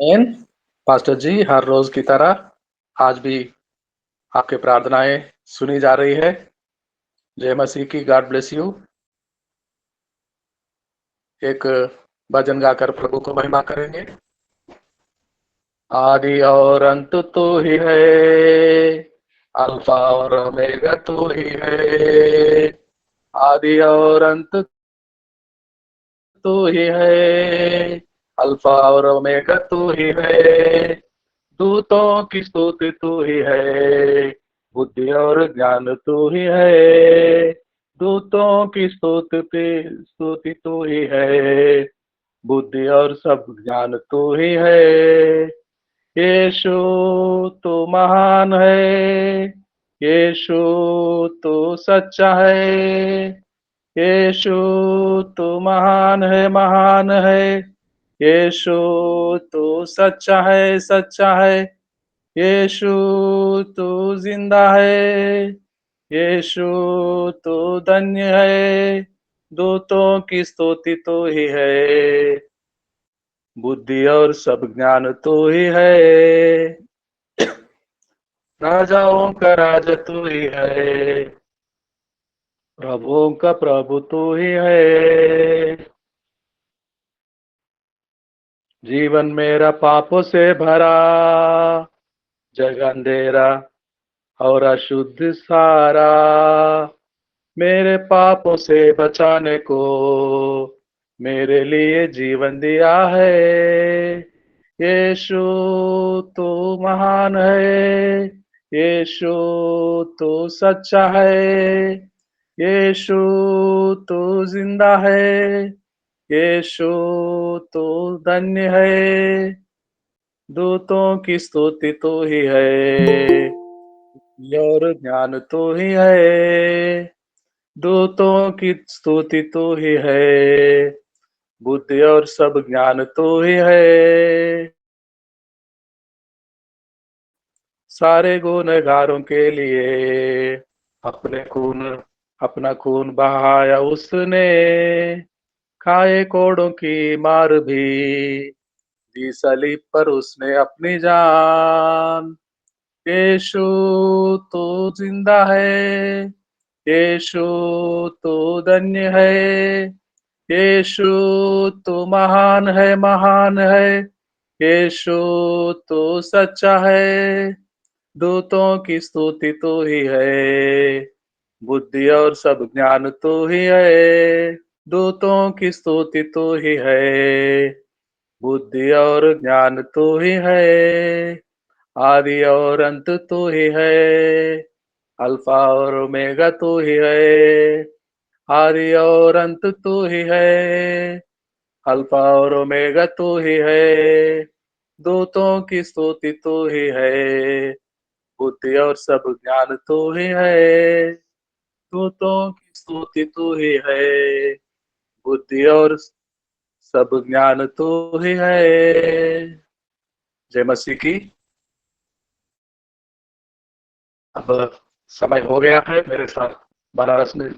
N pastor जी, हर रोज की तरह आज भी आपके प्रार्थनाएं सुनी जा रही है। जय मसीह की। God bless you. एक भजन गाकर प्रभु को महिमा करेंगे। आदि और अंत तो ही है, अल्फा और ओमेगा तो ही है। आदि और अंत तो ही है, अल्फा और ओमेगा तो ही है। दूतों की स्तुति तू ही है, बुद्धि और ज्ञान तू ही है। दूतों की स्तुति तू ही है, बुद्धि और सब ज्ञान तू ही है। यीशु तू महान है, यीशु तू सच्चा है। यीशु तू महान है, महान है। यीशु तू सच्चा है, सच्चा है। यीशु तू जिंदा है, यीशु तू धन्य है। दूतों की स्तुति तो ही है, बुद्धि और सब ज्ञान तो ही है। राजाओं का राजा तू ही है, प्रभुओं का प्रभु तू ही है। जीवन मेरा पापों से भरा, जग अंधेरा और अशुद्ध सारा। मेरे पापों से बचाने को मेरे लिए जीवन दिया है। यीशु तू महान है, यीशु तू सच्चा है। यीशु तू जिंदा है, यीशु तू धन्य है। दूतों की स्तुति तो ही है, और ज्ञान तो ही है। दूतों की स्तुति तो ही है, बुद्धि और सब ज्ञान तो ही है। सारे गुनहगारों के लिए अपने खून अपना खून बहाया उसने। खाए कोड़ों की मार भी, दी सलीब पर उसने अपनी जान। यीशु तो जिंदा है, यीशु तो धन्य है। यीशु तो महान है, महान है। यीशु तो सच्चा है। दूतों की स्तुति तो ही है, बुद्धि और सब ज्ञान तो ही है। दूतों की स्तुति तो ही है, बुद्धि और ज्ञान तो ही है। आदि और अंत तो ही है, अल्फा और ओमेगा तो ही है। आदि और अंत तो ही है, अल्फा और ओमेगा तो ही है। दूतों की स्तुति तो ही है, बुद्धि और सब ज्ञान तो ही है। दूतों की स्तुति तो ही है, बुद्धि और सब ज्ञान तो ही है। जय मसीह की। अब समय हो गया है मेरे साथ बनारस में